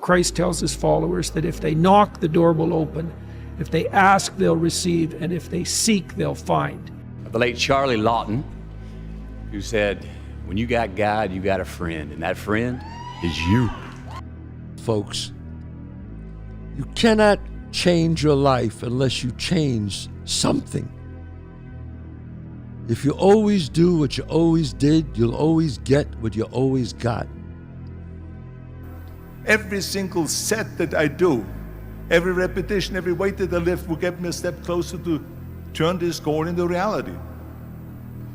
Christ tells his followers that if they knock, the door will open. If they ask, they'll receive. And if they seek, they'll find. The late Charlie Lawton, who said, when you got God, you got a friend, and that friend is you. Folks, you cannot change your life unless you change something. If you always do what you always did, you'll always get what you always got. Every single set that I do, every repetition, every weight that I lift will get me a step closer to turn this goal into reality.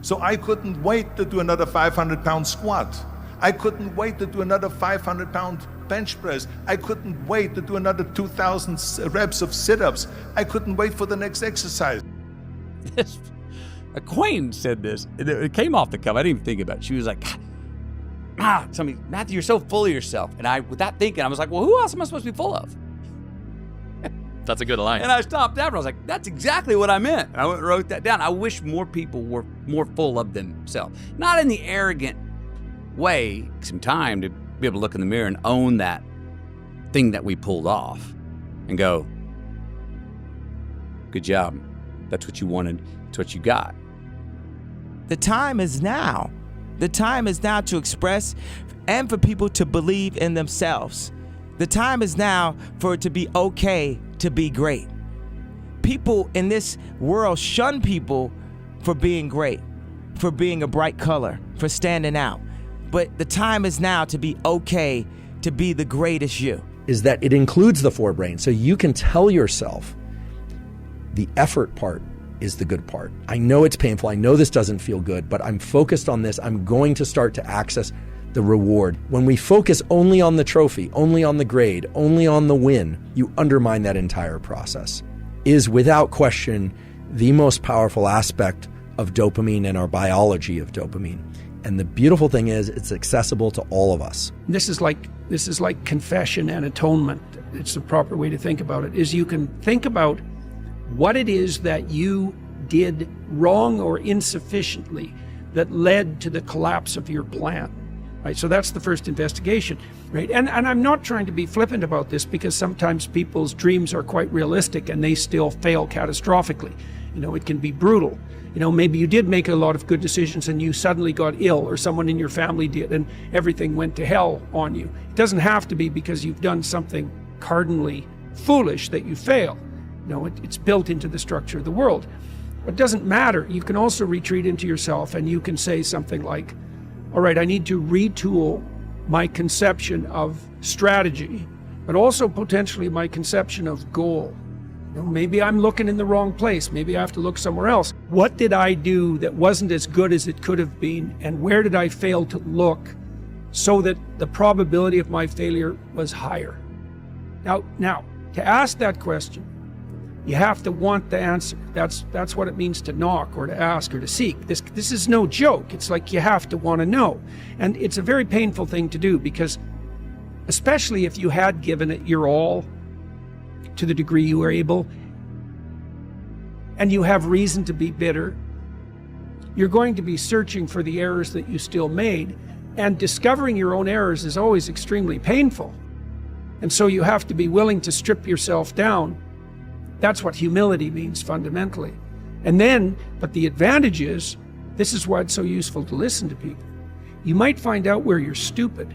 So I couldn't wait to do another 500-pound squat. I couldn't wait to do another 500-pound bench press. I couldn't wait to do another 2,000 reps of sit-ups. I couldn't wait for the next exercise. A queen said this. It came off the cuff. I didn't even think about it. She was like, somebody, Matthew, you're so full of yourself. And I, without thinking, I was like, well, who else am I supposed to be full of? That's a good line. And I stopped after. I was like, that's exactly what I meant. And I went and wrote that down. I wish more people were more full of themselves. Not in the arrogant way. Some time to be able to look in the mirror and own that thing that we pulled off and go, good job. That's what you wanted. It's what you got. The time is now. The time is now to express and for people to believe in themselves. The time is now for it to be okay to be great. People in this world shun people for being great, for being a bright color, for standing out. But the time is now to be okay to be the greatest you. Is that it includes the forebrain. So you can tell yourself the effort part is the good part. I know it's painful. I know this doesn't feel good, but I'm focused on this. I'm going to start to access the reward. When we focus only on the trophy, only on the grade, only on the win, you undermine that entire process. Is without question the most powerful aspect of dopamine and our biology of dopamine. And the beautiful thing is it's accessible to all of us. This is like confession and atonement. It's the proper way to think about it, is you can think about what it is that you did wrong or insufficiently that led to the collapse of your plan. Right, so that's the first investigation, right? And I'm not trying to be flippant about this, because sometimes people's dreams are quite realistic and they still fail catastrophically. You know, it can be brutal. You know, maybe you did make a lot of good decisions and you suddenly got ill, or someone in your family did, and everything went to hell on you. It doesn't have to be because you've done something cardinally foolish that you fail. You know, it's built into the structure of the world. But it doesn't matter. You can also retreat into yourself and you can say something like, all right, I need to retool my conception of strategy, but also potentially my conception of goal. You know, maybe I'm looking in the wrong place. Maybe I have to look somewhere else. What did I do that wasn't as good as it could have been? And where did I fail to look so that the probability of my failure was higher? Now, to ask that question, you have to want the answer. That's what it means to knock or to ask or to seek. This is no joke. It's like you have to want to know. And it's a very painful thing to do, because especially if you had given it your all to the degree you were able, and you have reason to be bitter, you're going to be searching for the errors that you still made. And discovering your own errors is always extremely painful. And so you have to be willing to strip yourself down. That's what humility means fundamentally. And then, but the advantage is, this is why it's so useful to listen to people. You might find out where you're stupid,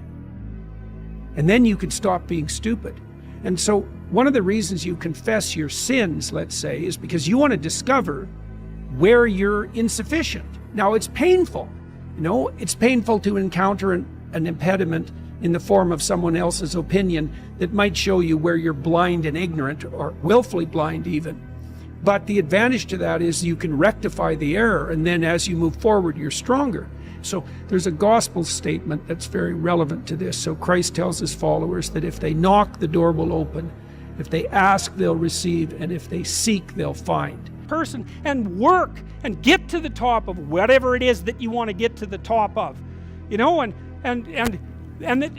and then you can stop being stupid. And so one of the reasons you confess your sins, let's say, is because you want to discover where you're insufficient. Now, it's painful. You know, it's painful to encounter an impediment in the form of someone else's opinion that might show you where you're blind and ignorant, or willfully blind even. But the advantage to that is you can rectify the error, and then as you move forward, you're stronger. So there's a gospel statement that's very relevant to this. So Christ tells his followers that if they knock, the door will open. If they ask, they'll receive. And if they seek, they'll find. Person and work and get to the top of whatever it is that you want to get to the top of. You know, and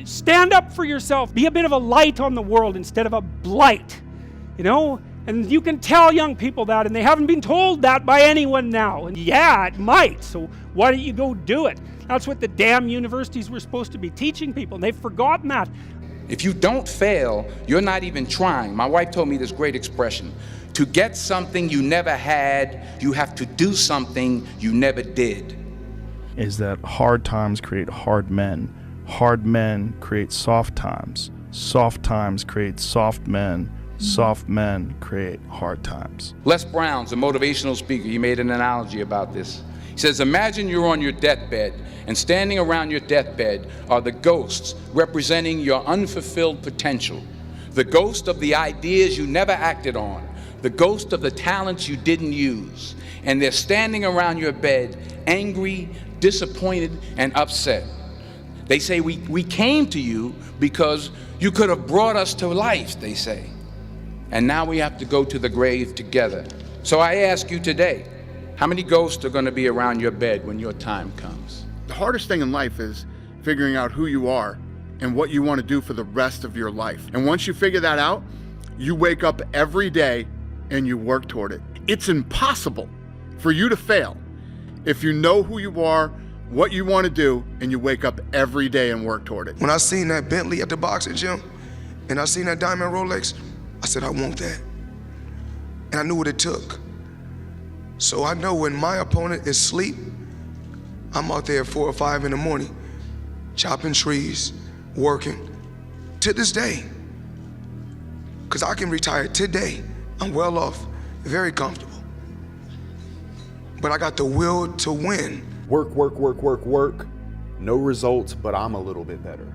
stand up for yourself. Be a bit of a light on the world instead of a blight. You know, and you can tell young people that, and they haven't been told that by anyone now. And yeah, it might. So why don't you go do it? That's what the damn universities were supposed to be teaching people, and they've forgotten that. If you don't fail, you're not even trying. My wife told me this great expression. To get something you never had, you have to do something you never did. Is that hard times create hard men. Hard men create soft times. Soft times create soft men. Soft men create hard times. Les Brown's a motivational speaker. He made an analogy about this. He says, imagine you're on your deathbed, and standing around your deathbed are the ghosts representing your unfulfilled potential. The ghost of the ideas you never acted on. The ghost of the talents you didn't use. And they're standing around your bed, angry, disappointed, and upset. They say, we came to you because you could have brought us to life, they say. And now we have to go to the grave together. So I ask you today, how many ghosts are going to be around your bed when your time comes? The hardest thing in life is figuring out who you are and what you want to do for the rest of your life. And once you figure that out, you wake up every day and you work toward it. It's impossible for you to fail if you know who you are, what you want to do, and you wake up every day and work toward it. When I seen that Bentley at the boxing gym and I seen that diamond Rolex, I said, I want that. And I knew what it took. So I know when my opponent is asleep, I'm out there at 4 or 5 in the morning, chopping trees, working, to this day. Because I can retire today. I'm well off, very comfortable. But I got the will to win. Work, work, work, work, work. No results, but I'm a little bit better.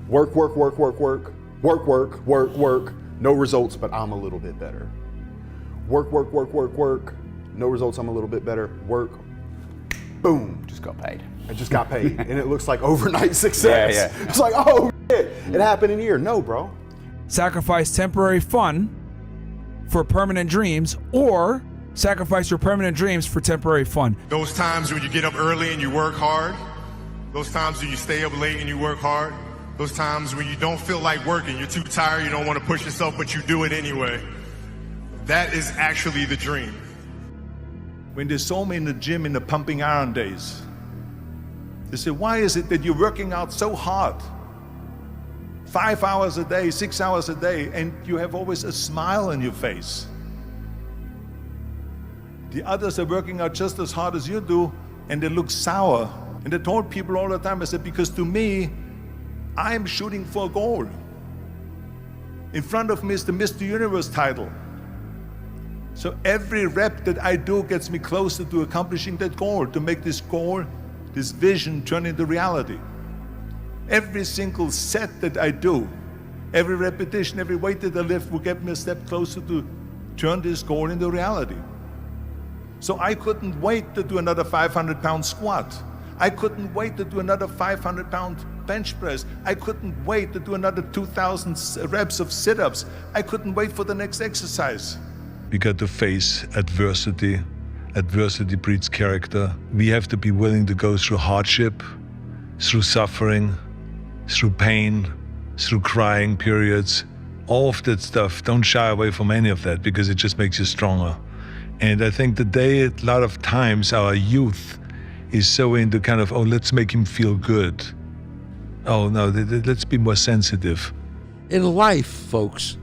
Work, work, work, work, work. Work, work, work, work. No results, but I'm a little bit better. Work, work, work, work, work. No results, I'm a little bit better. Work. Boom, just got paid. I just got paid. And it looks like overnight success. Yeah. It's like, oh shit, it happened in a year. No, bro. Sacrifice temporary fun for permanent dreams, or sacrifice your permanent dreams for temporary fun. Those times when you get up early and you work hard, those times when you stay up late and you work hard, those times when you don't feel like working, you're too tired, you don't want to push yourself, but you do it anyway. That is actually the dream. When they saw me in the gym in the pumping iron days, they said, why is it that you're working out so hard? 5 hours a day, 6 hours a day, and you have always a smile on your face. The others are working out just as hard as you do, and they look sour. And I told people all the time, I said, because to me, I'm shooting for a goal. In front of me is the Mr. Universe title. So every rep that I do gets me closer to accomplishing that goal, to make this goal, this vision turn into reality. Every single set that I do, every repetition, every weight that I lift will get me a step closer to turn this goal into reality. So I couldn't wait to do another 500-pound squat. I couldn't wait to do another 500-pound bench press. I couldn't wait to do another 2,000 reps of sit-ups. I couldn't wait for the next exercise. We got to face adversity. Adversity breeds character. We have to be willing to go through hardship, through suffering, through pain, through crying periods. All of that stuff, don't shy away from any of that, because it just makes you stronger. And I think today, a lot of times, our youth is so into kind of, oh, let's make him feel good. Oh, no, let's be more sensitive. In life, folks,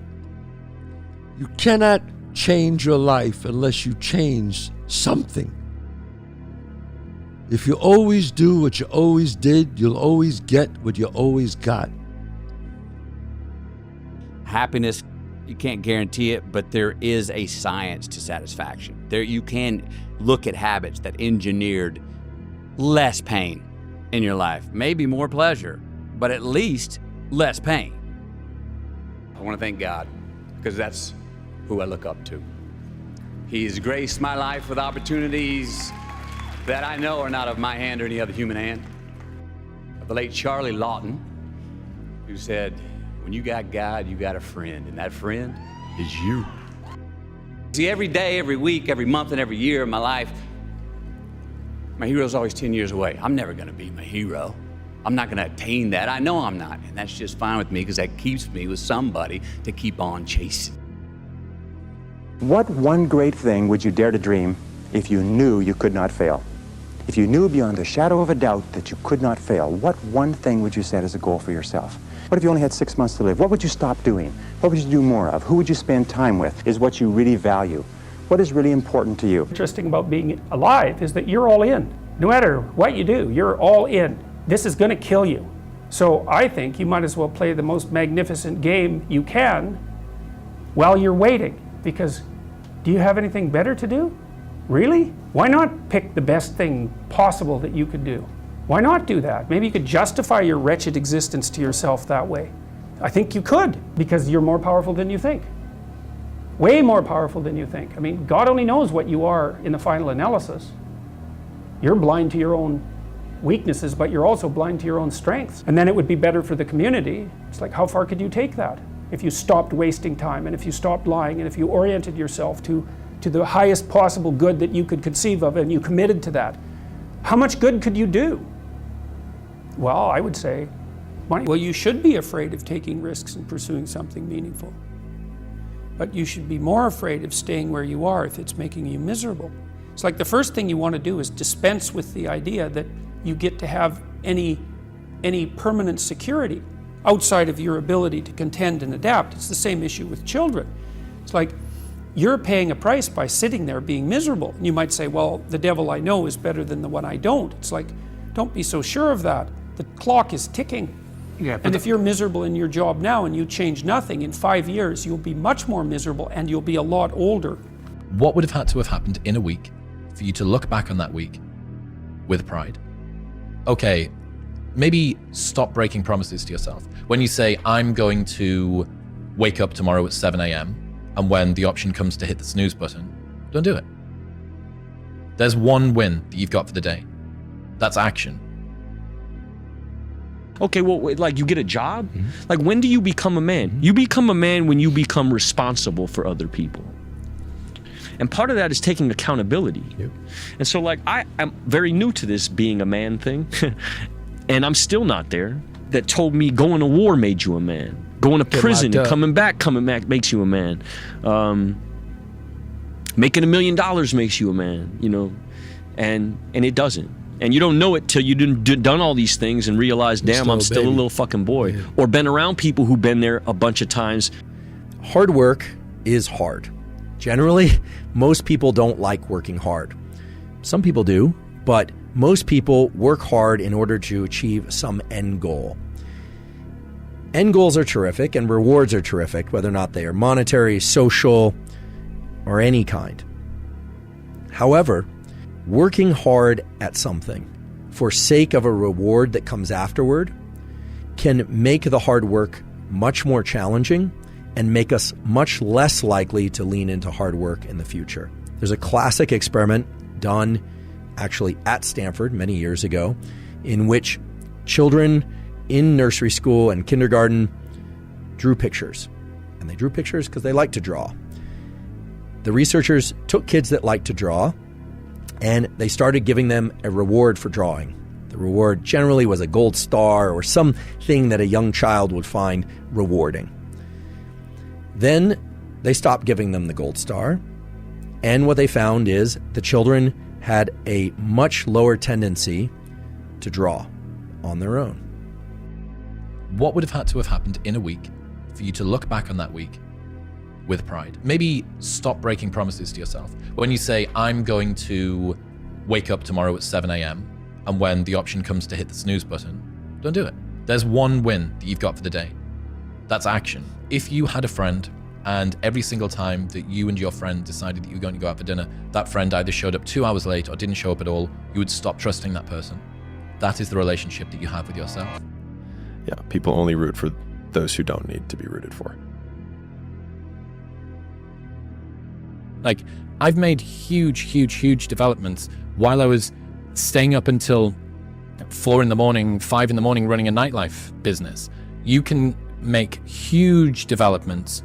you cannot change your life unless you change something. If you always do what you always did, you'll always get what you always got. Happiness, you can't guarantee it, but there is a science to satisfaction. There, you can look at habits that engineered less pain in your life, maybe more pleasure, but at least less pain. I want to thank God, because that's who I look up to. He's graced my life with opportunities that I know are not of my hand or any other human hand. The late Charlie Lawton, who said, when you got God, you got a friend, and that friend is you. See, every day, every week, every month, and every year of my life, my hero's always 10 years away. I'm never gonna be my hero. I'm not gonna attain that. I know I'm not, and that's just fine with me, because that keeps me with somebody to keep on chasing. What one great thing would you dare to dream if you knew you could not fail? If you knew beyond a shadow of a doubt that you could not fail, what one thing would you set as a goal for yourself? What if you only had 6 months to live? What would you stop doing? What would you do more of? Who would you spend time with? Is what you really value. What is really important to you? Interesting about being alive is that you're all in. No matter what you do, you're all in. This is going to kill you. So I think you might as well play the most magnificent game you can while you're waiting. Because do you have anything better to do? Really? Why not pick the best thing possible that you could do? Why not do that? Maybe you could justify your wretched existence to yourself that way. I think you could, because you're more powerful than you think. Way more powerful than you think. I mean, God only knows what you are in the final analysis. You're blind to your own weaknesses, but you're also blind to your own strengths. And then it would be better for the community. It's like, how far could you take that? If you stopped wasting time, and if you stopped lying, and if you oriented yourself to the highest possible good that you could conceive of, and you committed to that, how much good could you do? Well, I would say money. Well, you should be afraid of taking risks and pursuing something meaningful. But you should be more afraid of staying where you are if it's making you miserable. It's like the first thing you want to do is dispense with the idea that you get to have any permanent security outside of your ability to contend and adapt. It's the same issue with children. It's like you're paying a price by sitting there being miserable. And you might say, well, the devil I know is better than the one I don't. It's like, don't be so sure of that. The clock is ticking. Yeah, and if you're miserable in your job now and you change nothing, in 5 years you'll be much more miserable and you'll be a lot older. What would have had to have happened in a week for you to look back on that week with pride? Okay, maybe stop breaking promises to yourself. When you say, I'm going to wake up tomorrow at 7 a.m. and when the option comes to hit the snooze button, don't do it. There's one win that you've got for the day. That's action. Okay, well, like you get a job? Like when do you become a man? You become a man when you become responsible for other people. And part of that is taking accountability. Yep. And so like I'm very new to this being a man thing. And I'm still not there. That told me going to war made you a man. Going to prison and coming back makes you a man. Making $1 million makes you a man, you know, and it doesn't. And you don't know it till you've done all these things and realize, damn, I'm still a little fucking boy. Yeah. Or been around people who've been there a bunch of times. Hard work is hard. Generally, most people don't like working hard. Some people do, but most people work hard in order to achieve some end goal. End goals are terrific and rewards are terrific, whether or not they are monetary, social, or any kind. However, working hard at something for sake of a reward that comes afterward can make the hard work much more challenging and make us much less likely to lean into hard work in the future. There's a classic experiment done actually at Stanford many years ago in which children in nursery school and kindergarten drew pictures. And they drew pictures because they like to draw. The researchers took kids that like to draw and they started giving them a reward for drawing. The reward generally was a gold star or something that a young child would find rewarding. Then they stopped giving them the gold star, and what they found is the children had a much lower tendency to draw on their own. What would have had to have happened in a week for you to look back on that week with pride? Maybe stop breaking promises to yourself. When you say, I'm going to wake up tomorrow at 7 a.m. and when the option comes to hit the snooze button, don't do it. There's one win that you've got for the day. That's action. If you had a friend and every single time that you and your friend decided that you were going to go out for dinner, that friend either showed up 2 hours late or didn't show up at all, you would stop trusting that person. That is the relationship that you have with yourself. Yeah, people only root for those who don't need to be rooted for. Like, I've made huge developments while I was staying up until 4 in the morning, 5 in the morning running a nightlife business. You can make huge developments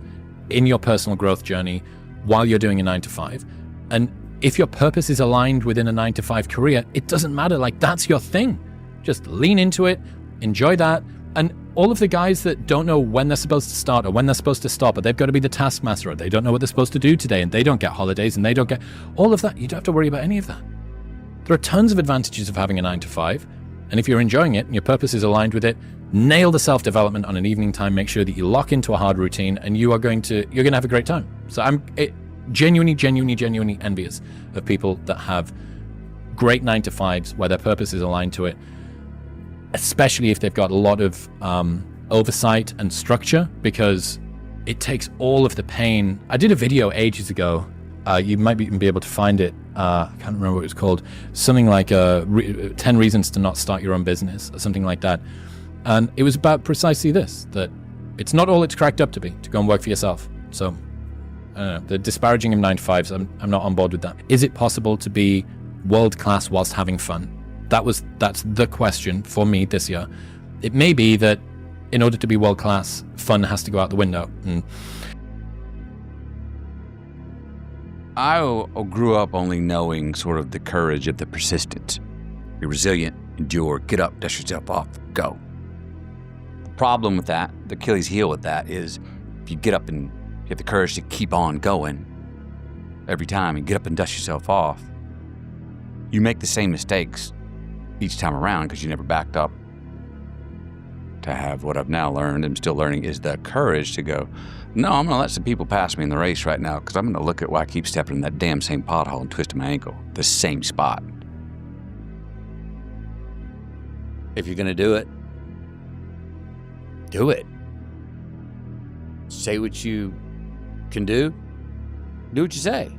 in your personal growth journey while you're doing a 9-to-5. And if your purpose is aligned within a 9-to-5 career, it doesn't matter. Like, that's your thing. Just lean into it, enjoy that. And all of the guys that don't know when they're supposed to start or when they're supposed to stop, or they've got to be the taskmaster, or they don't know what they're supposed to do today, and they don't get holidays, and they don't get all of that, you don't have to worry about any of that. There are tons of advantages of having a 9-to-5. And if you're enjoying it and your purpose is aligned with it, nail the self-development on an evening time, make sure that you lock into a hard routine, and you're going to have a great time. So I'm genuinely envious of people that have great 9-to-5s where their purpose is aligned to it, especially if they've got a lot of oversight and structure, because it takes all of the pain. I did a video ages ago. You might even be able to find it. I can't remember what it was called. Something like 10 reasons to not start your own business or something like that. And it was about precisely this, that it's not all it's cracked up to be, to go and work for yourself. So, I don't know, the disparaging of 9-to-5s, I'm not on board with that. Is it possible to be world-class whilst having fun? That's the question for me this year. It may be that in order to be world-class, fun has to go out the window. I grew up only knowing sort of the courage of the persistence. Be resilient, endure, get up, dust yourself off, go. The problem with that, the Achilles heel with that, is if you get up and you have the courage to keep on going every time and get up and dust yourself off, you make the same mistakes each time around because you never backed up. To have what I've now learned and still learning is the courage to go, no, I'm gonna let some people pass me in the race right now because I'm gonna look at why I keep stepping in that damn same pothole and twisting my ankle, the same spot. If you're gonna do it, do it. Say what you can do what you say.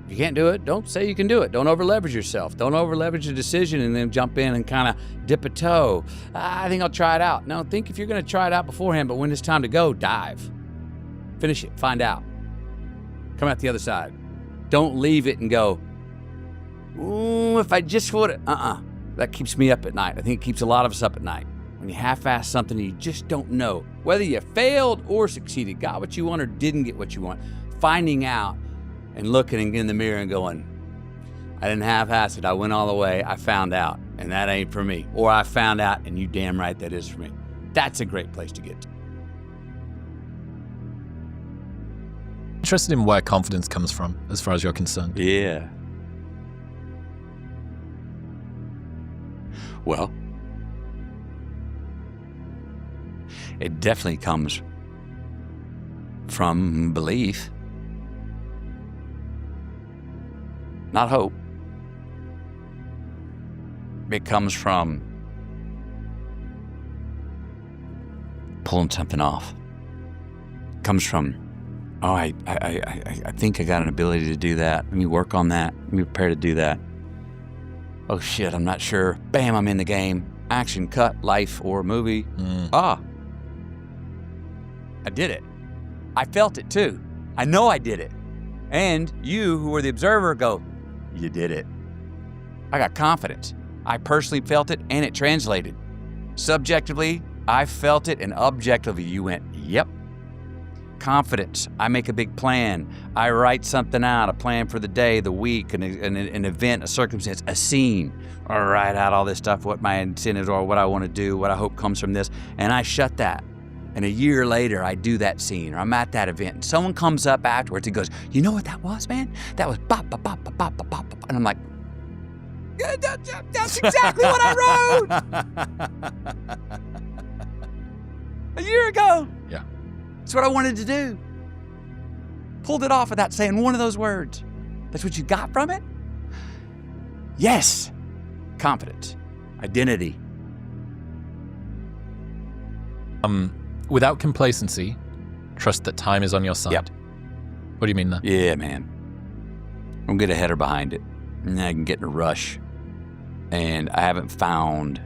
If you can't do it, don't say you can do it. Don't over-leverage yourself. Don't over-leverage a decision and then jump in and kind of dip a toe. I think I'll try it out. No, think if you're going to try it out beforehand, but when it's time to go, dive. Finish it. Find out. Come out the other side. Don't leave it and go, ooh, if I just would have. That keeps me up at night. I think it keeps a lot of us up at night. When you half-ass something and you just don't know whether you failed or succeeded, got what you want or didn't get what you want. Finding out and looking in the mirror and going, I didn't half-ass it. I went all the way. I found out, and that ain't for me. Or I found out, and you damn right that is for me. That's a great place to get to. Interested in where confidence comes from, as far as you're concerned. Yeah. Well, it definitely comes from belief. Not hope. It comes from pulling something off. It comes from, oh, I think I got an ability to do that. Let me work on that. Let me prepare to do that. Oh shit, I'm not sure. Bam, I'm in the game. Action, cut, life, or movie. I did it. I felt it too. I know I did it. And you, who were the observer, go, you did it. I got confidence. I personally felt it and it translated. Subjectively, I felt it, and objectively, you went, yep. Confidence. I make a big plan. I write something out, a plan for the day, the week, an event, a circumstance, a scene. I write out all this stuff, what my incentives are, what I want to do, what I hope comes from this, and I shut that. And a year later, I do that scene, or I'm at that event, and someone comes up afterwards and goes, you know what that was, man? That was bop, bop, bop, bop, bop, bop, bop. And I'm like, yeah, that's exactly what I wrote a year ago. Yeah. That's what I wanted to do. Pulled it off without saying one of those words. That's what you got from it? Yes. Confidence. Identity. Without complacency, trust that time is on your side. Yep. What do you mean there? Yeah, man. I'm gonna get a header behind it. And I can get in a rush. And I haven't found,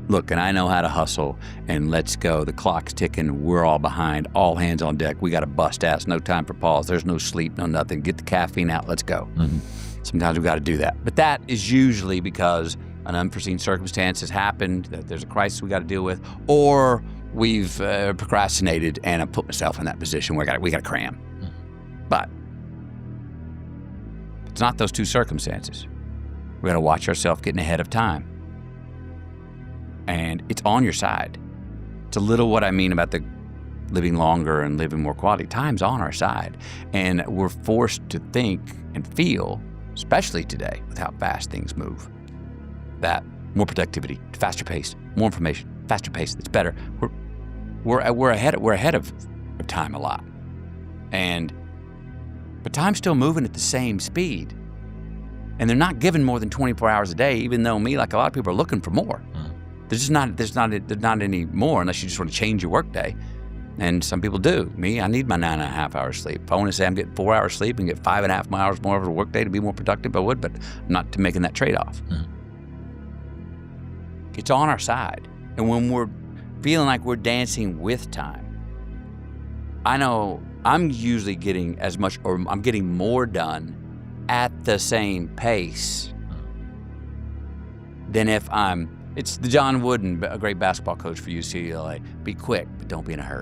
look, and I know how to hustle, and let's go. The clock's ticking. We're all behind. All hands on deck. We got to bust ass. No time for pause. There's no sleep, no nothing. Get the caffeine out. Let's go. Mm-hmm. Sometimes we got to do that. But that is usually because an unforeseen circumstance has happened, that there's a crisis we got to deal with, or we've procrastinated and I put myself in that position where we got to cram. Mm-hmm. But it's not those two circumstances. We got to watch ourselves getting ahead of time. And it's on your side. It's a little what I mean about the living longer and living more quality. Time's on our side. And we're forced to think and feel, especially today, with how fast things move, that more productivity, faster pace, more information, faster pace. It's better. We're ahead of time a lot, but time's still moving at the same speed, and they're not given more than 24 hours a day. Even though me, like a lot of people, are looking for more. There's not any more unless you just want to change your workday. And some people do. Me, I need my 9.5 hours sleep. If I want to say I'm getting 4 hours sleep and get 5.5 hours more of a workday to be more productive, I would, but I'm not making that trade-off. It's on our side. And when we're feeling like we're dancing with time, I know I'm usually getting as much, or I'm getting more done at the same pace than if it's the John Wooden, a great basketball coach for UCLA. Be quick, but don't be in a hurry.